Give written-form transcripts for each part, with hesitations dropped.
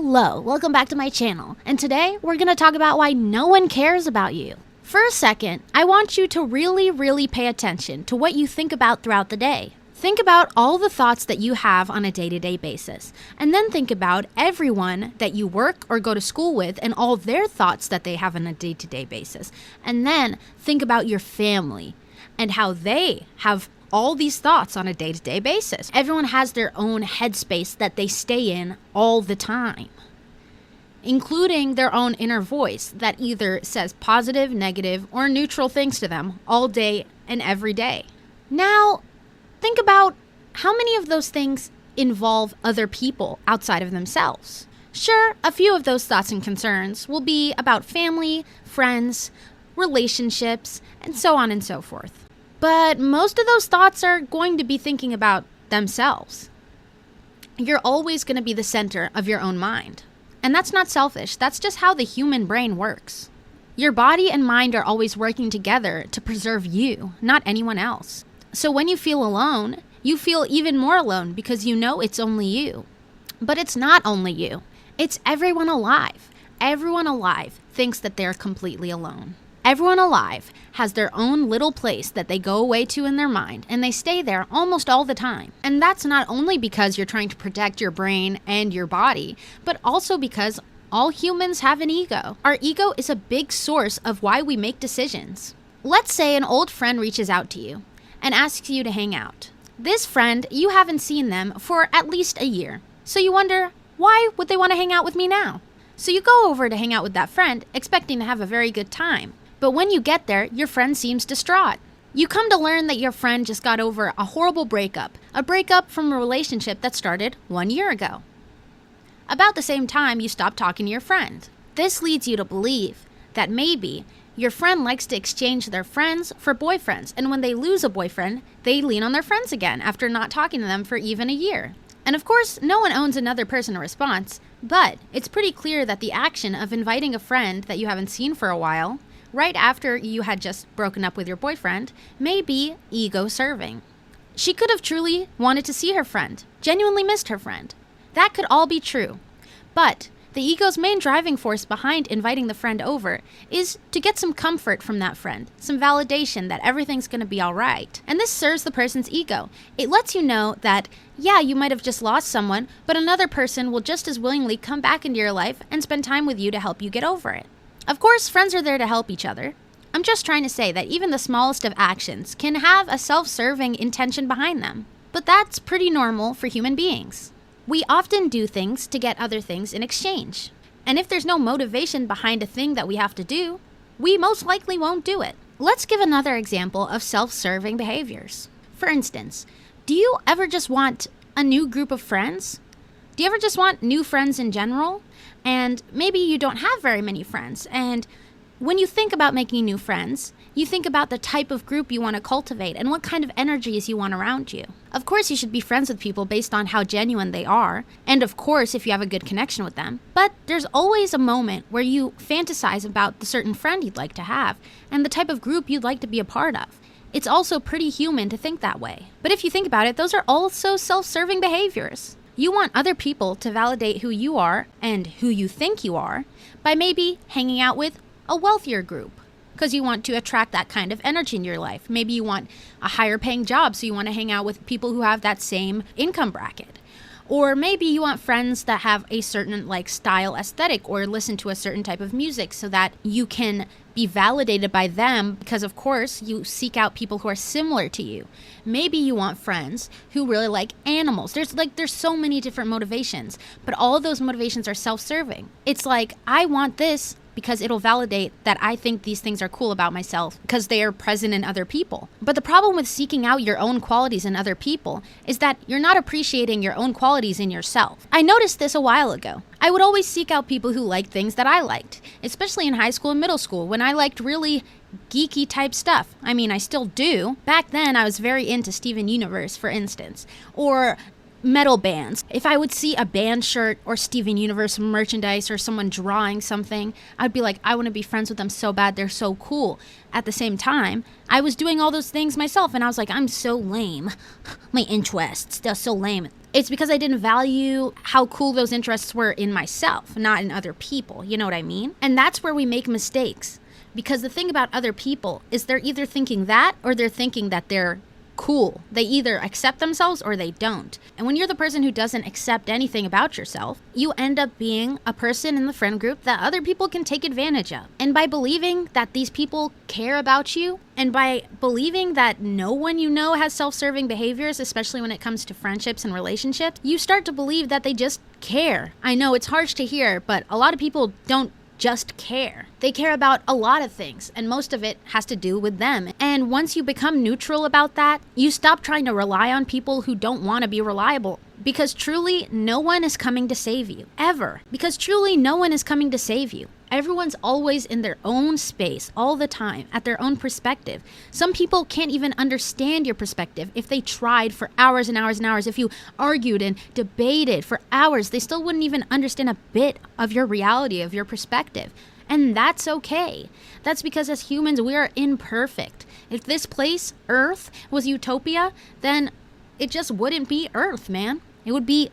Hello, welcome back to my channel, and today we're going to talk about why no one cares about you. For a second, I want you to really pay attention to what you think about throughout the day. Think about all the thoughts that you have on a day-to-day basis, and then think about everyone that you work or go to school with and all their thoughts that they have on a day-to-day basis. And then think about your family and how they have all these thoughts on a day-to-day basis. Everyone has their own headspace that they stay in all the time, including their own inner voice that either says positive, negative, or neutral things to them all day and every day. Now, think about how many of those things involve other people outside of themselves. Sure, a few of those thoughts and concerns will be about family, friends, relationships, and so on and so forth. But most of those thoughts are going to be thinking about themselves. You're always going to be the center of your own mind. And that's not selfish, that's just how the human brain works. Your body and mind are always working together to preserve you, not anyone else. So when you feel alone, you feel even more alone because you know it's only you. But it's not only you, it's everyone alive. Everyone alive thinks that they're completely alone. Everyone alive has their own little place that they go away to in their mind, and they stay there almost all the time. And that's not only because you're trying to protect your brain and your body, but also because all humans have an ego. Our ego is a big source of why we make decisions. Let's say an old friend reaches out to you and asks you to hang out. This friend, you haven't seen them for at least a year. So you wonder, why would they want to hang out with me now? So you go over to hang out with that friend, expecting to have a very good time. But when you get there, your friend seems distraught. You come to learn that your friend just got over a horrible breakup, a breakup from a relationship that started 1 year ago. About the same time, you stop talking to your friend. This leads you to believe that maybe your friend likes to exchange their friends for boyfriends, and when they lose a boyfriend, they lean on their friends again after not talking to them for even a year. And of course, no one owes another person a response, but it's pretty clear that the action of inviting a friend that you haven't seen for a while right after you had just broken up with your boyfriend may be ego-serving. She could have truly wanted to see her friend, genuinely missed her friend. That could all be true. But the ego's main driving force behind inviting the friend over is to get some comfort from that friend, some validation that everything's going to be all right. And this serves the person's ego. It lets you know that, yeah, you might have just lost someone, but another person will just as willingly come back into your life and spend time with you to help you get over it. Of course, friends are there to help each other. I'm just trying to say that even the smallest of actions can have a self-serving intention behind them. But that's pretty normal for human beings. We often do things to get other things in exchange. And if there's no motivation behind a thing that we have to do, we most likely won't do it. Let's give another example of self-serving behaviors. For instance, do you ever just want a new group of friends? Do you ever just want new friends in general? And maybe you don't have very many friends. And when you think about making new friends, you think about the type of group you want to cultivate and what kind of energies you want around you. Of course, you should be friends with people based on how genuine they are. And of course, if you have a good connection with them. But there's always a moment where you fantasize about the certain friend you'd like to have and the type of group you'd like to be a part of. It's also pretty human to think that way. But if you think about it, those are also self-serving behaviors. You want other people to validate who you are and who you think you are by maybe hanging out with a wealthier group because you want to attract that kind of energy in your life. Maybe you want a higher paying job, so you want to hang out with people who have that same income bracket. Or maybe you want friends that have a certain style aesthetic or listen to a certain type of music so that you can be validated by them because, of course, you seek out people who are similar to you. Maybe you want friends who really like animals. There's so many different motivations, but all of those motivations are self-serving. It's like, I want this because it'll validate that I think these things are cool about myself because they are present in other people. But the problem with seeking out your own qualities in other people is that you're not appreciating your own qualities in yourself. I noticed this a while ago. I would always seek out people who liked things that I liked, especially in high school and middle school when I liked really geeky type stuff. I mean, I still do. Back then, I was very into Steven Universe, for instance, or metal bands. If I would see a band shirt or Steven Universe merchandise or someone drawing something, I'd be like, I want to be friends with them so bad. They're so cool. At the same time, I was doing all those things myself, and I was like, I'm so lame. My interests, they're so lame. It's because I didn't value how cool those interests were in myself, not in other people. You know what I mean? And that's where we make mistakes. Because the thing about other people is they're either thinking that or they're thinking that they're cool. They either accept themselves or they don't. And when you're the person who doesn't accept anything about yourself, you end up being a person in the friend group that other people can take advantage of. And by believing that these people care about you, and by believing that no one you know has self-serving behaviors, especially when it comes to friendships and relationships, you start to believe that they just care. I know it's harsh to hear, but a lot of people don't just care. They care about a lot of things, and most of it has to do with them. And once you become neutral about that, you stop trying to rely on people who don't want to be reliable. Because truly, no one is coming to save you. Ever. Because truly, no one is coming to save you. Everyone's always in their own space all the time, at their own perspective. Some people can't even understand your perspective. If they tried for hours and hours and hours, if you argued and debated for hours, they still wouldn't even understand a bit of your reality, of your perspective. And that's okay. That's because as humans, we are imperfect. If this place, Earth, was utopia, then it just wouldn't be Earth, man. It would be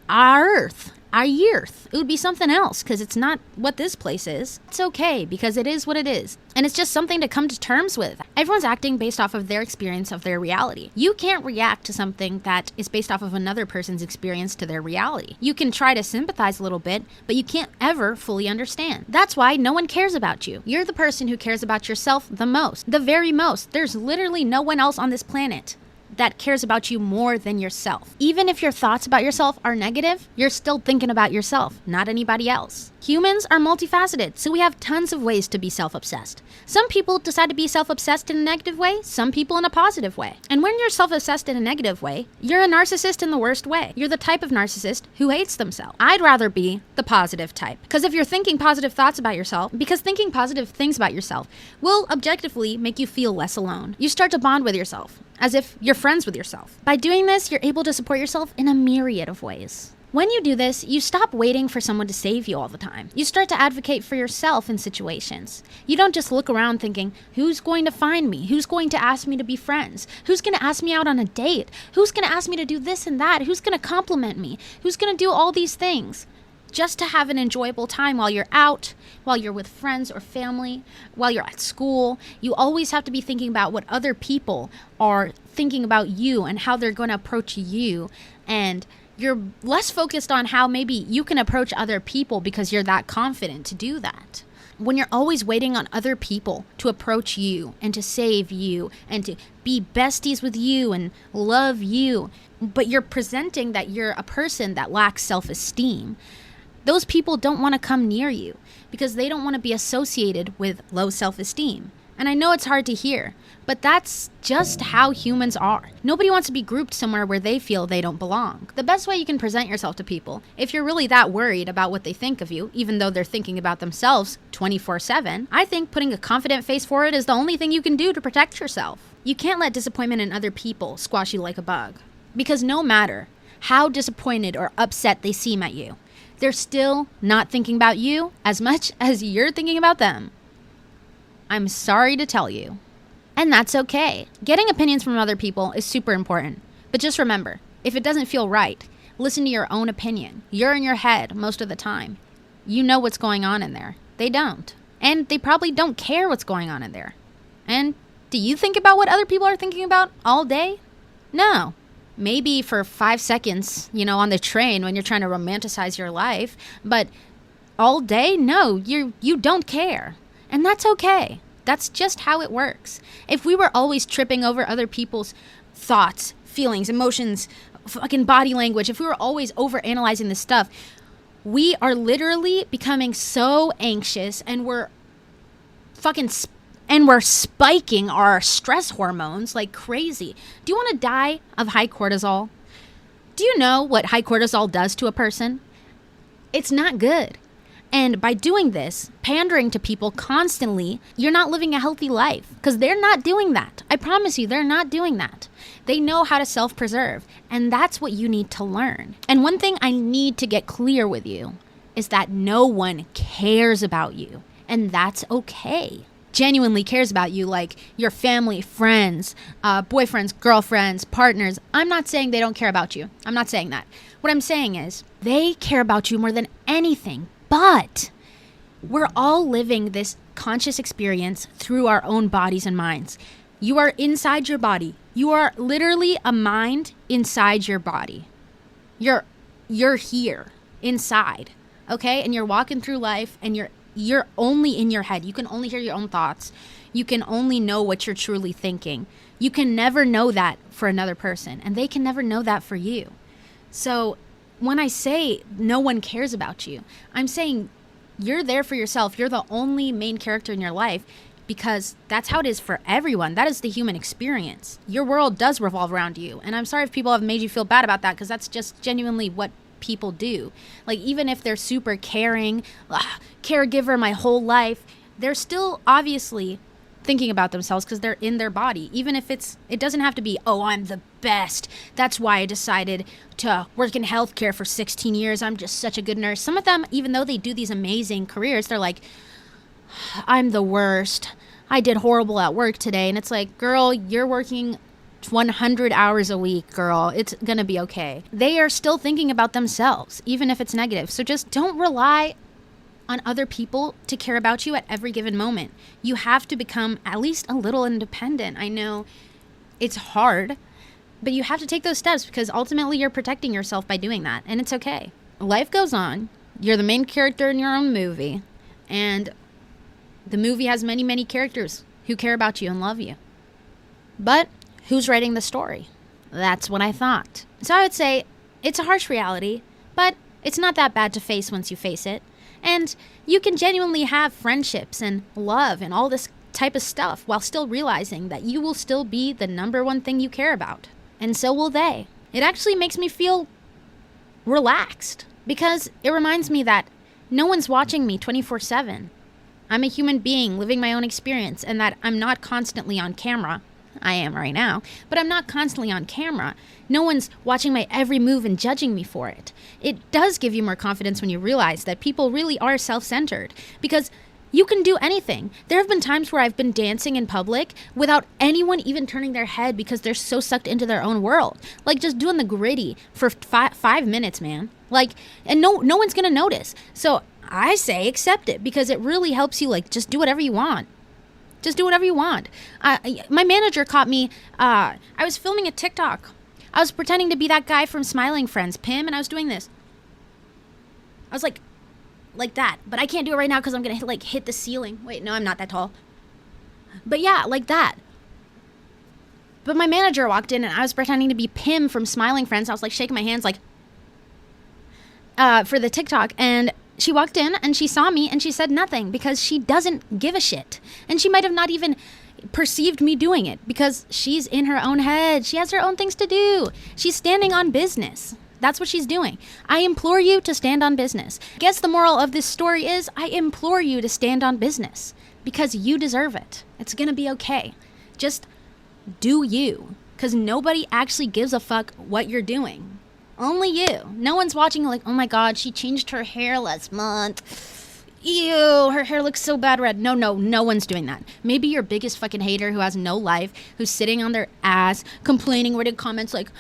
our Earth. Our Earth. It would be something else because it's not what this place is. It's okay because it is what it is. And it's just something to come to terms with. Everyone's acting based off of their experience of their reality. You can't react to something that is based off of another person's experience to their reality. You can try to sympathize a little bit, but you can't ever fully understand. That's why no one cares about you. You're the person who cares about yourself the most. The very most. There's literally no one else on this planet that cares about you more than yourself. Even if your thoughts about yourself are negative, you're still thinking about yourself, not anybody else. Humans are multifaceted, so we have tons of ways to be self-obsessed. Some people decide to be self-obsessed in a negative way, some people in a positive way. And when you're self-obsessed in a negative way, you're a narcissist in the worst way. You're the type of narcissist who hates themselves. I'd rather be the positive type. Because if you're thinking positive thoughts about yourself, because thinking positive things about yourself will objectively make you feel less alone. You start to bond with yourself, as if you're friends with yourself. By doing this, you're able to support yourself in a myriad of ways. When you do this, you stop waiting for someone to save you all the time. You start to advocate for yourself in situations. You don't just look around thinking, who's going to find me? Who's going to ask me to be friends? Who's going to ask me out on a date? Who's going to ask me to do this and that? Who's going to compliment me? Who's going to do all these things? Just to have an enjoyable time while you're out, while you're with friends or family, while you're at school. You always have to be thinking about what other people are thinking about you and how they're going to approach you. And you're less focused on how maybe you can approach other people because you're that confident to do that. When you're always waiting on other people to approach you and to save you and to be besties with you and love you, but you're presenting that you're a person that lacks self-esteem, those people don't want to come near you because they don't want to be associated with low self-esteem. And I know it's hard to hear, but that's just how humans are. Nobody wants to be grouped somewhere where they feel they don't belong. The best way you can present yourself to people, if you're really that worried about what they think of you, even though they're thinking about themselves 24/7, I think putting a confident face forward is the only thing you can do to protect yourself. You can't let disappointment in other people squash you like a bug. Because no matter how disappointed or upset they seem at you, they're still not thinking about you as much as you're thinking about them. I'm sorry to tell you. And that's okay. Getting opinions from other people is super important. But just remember, if it doesn't feel right, listen to your own opinion. You're in your head most of the time. You know what's going on in there. They don't. And they probably don't care what's going on in there. And do you think about what other people are thinking about all day? No. Maybe for 5 seconds, on the train when you're trying to romanticize your life. But all day, no, you don't care. And that's okay. That's just how it works. If we were always tripping over other people's thoughts, feelings, emotions, fucking body language, if we were always overanalyzing this stuff, we are literally becoming so anxious and we're spiking our stress hormones like crazy. Do you want to die of high cortisol? Do you know what high cortisol does to a person? It's not good. And by doing this, pandering to people constantly, you're not living a healthy life because they're not doing that. I promise you, they're not doing that. They know how to self-preserve, and that's what you need to learn. And one thing I need to get clear with you is that no one cares about you, and that's okay. Genuinely cares about you, like your family, friends, boyfriends, girlfriends, partners. I'm not saying they don't care about you. I'm not saying that. What I'm saying is they care about you more than anything. But we're all living this conscious experience through our own bodies and minds. You are inside your body. You are literally a mind inside your body. You're here inside, okay? And you're walking through life and you're only in your head. You can only hear your own thoughts. You can only know what you're truly thinking. You can never know that for another person, and they can never know that for you. So when I say no one cares about you, I'm saying you're there for yourself. You're the only main character in your life because that's how it is for everyone. That is the human experience. Your world does revolve around you. And I'm sorry if people have made you feel bad about that because that's just genuinely what people do. Like, even if they're super caring, caregiver my whole life, they're still obviously thinking about themselves because they're in their body. Even if it doesn't have to be, oh, I'm the best. That's why I decided to work in healthcare for 16 years. I'm just such a good nurse. Some of them, even though they do these amazing careers, they're like, I'm the worst. I did horrible at work today. And it's like, girl, you're working 100 hours a week, girl. It's gonna be okay. They are still thinking about themselves, even if it's negative. So just don't rely on other people to care about you at every given moment. You have to become at least a little independent. I know it's hard, but you have to take those steps because ultimately you're protecting yourself by doing that, and it's okay. Life goes on. You're the main character in your own movie, and the movie has many, many characters who care about you and love you. But who's writing the story? That's what I thought. So I would say it's a harsh reality, but it's not that bad to face once you face it. And you can genuinely have friendships and love and all this type of stuff while still realizing that you will still be the number one thing you care about. And so will they. It actually makes me feel relaxed because it reminds me that no one's watching me 24/7. I'm a human being living my own experience and that I'm not constantly on camera. I am right now, but I'm not constantly on camera. No one's watching my every move and judging me for it. It does give you more confidence when you realize that people really are self-centered because you can do anything. There have been times where I've been dancing in public without anyone even turning their head because they're so sucked into their own world. Like just doing the gritty for 5 minutes, man. Like, and no one's gonna notice. So I say accept it because it really helps you like just do whatever you want. Just do whatever you want. My manager caught me. I was filming a TikTok. I was pretending to be that guy from Smiling Friends, Pim, and I was doing this. I was like that. But I can't do it right now because I'm going to hit the ceiling. Wait, no, I'm not that tall. But yeah, like that. But my manager walked in and I was pretending to be Pim from Smiling Friends. I was like shaking my hands like for the TikTok, and she walked in and she saw me and she said nothing because she doesn't give a shit. And she might have not even perceived me doing it because she's in her own head. She has her own things to do. She's standing on business. That's what she's doing. I implore you to stand on business. I guess the moral of this story is I implore you to stand on business because you deserve it. It's gonna be okay. Just do you, because nobody actually gives a fuck what you're doing. Only you. No one's watching like, oh my God, she changed her hair last month. Ew, her hair looks so bad red. No one's doing that. Maybe your biggest fucking hater who has no life, who's sitting on their ass, complaining, writing comments like,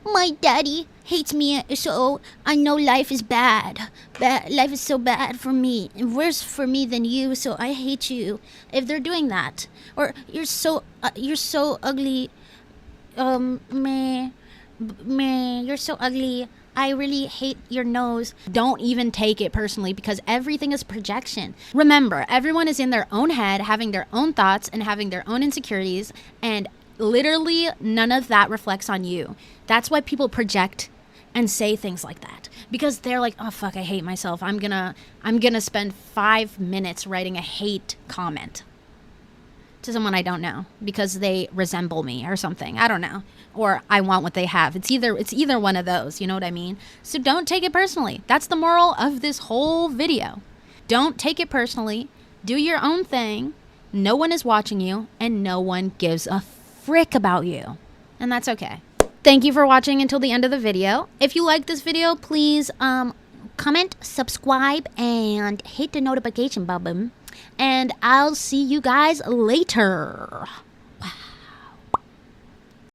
my daddy hates me, so I know life is bad. Life is so bad for me, and worse for me than you, so I hate you. If they're doing that, or you're so ugly, you're so ugly. I really hate your nose. Don't even take it personally because everything is projection. Remember, everyone is in their own head, having their own thoughts and having their own insecurities, and literally none of that reflects on you. That's why people project and say things like that because they're like, oh fuck, I hate myself. I'm gonna spend 5 minutes writing a hate comment to someone I don't know because they resemble me or something. I don't know. Or I want what they have. It's either one of those, you know what I mean? So don't take it personally. That's the moral of this whole video. Don't take it personally. Do your own thing. No one is watching you, and no one gives a frick about you. And that's okay. Thank you for watching until the end of the video. If you like this video, please comment, subscribe, and hit the notification button. And I'll see you guys later.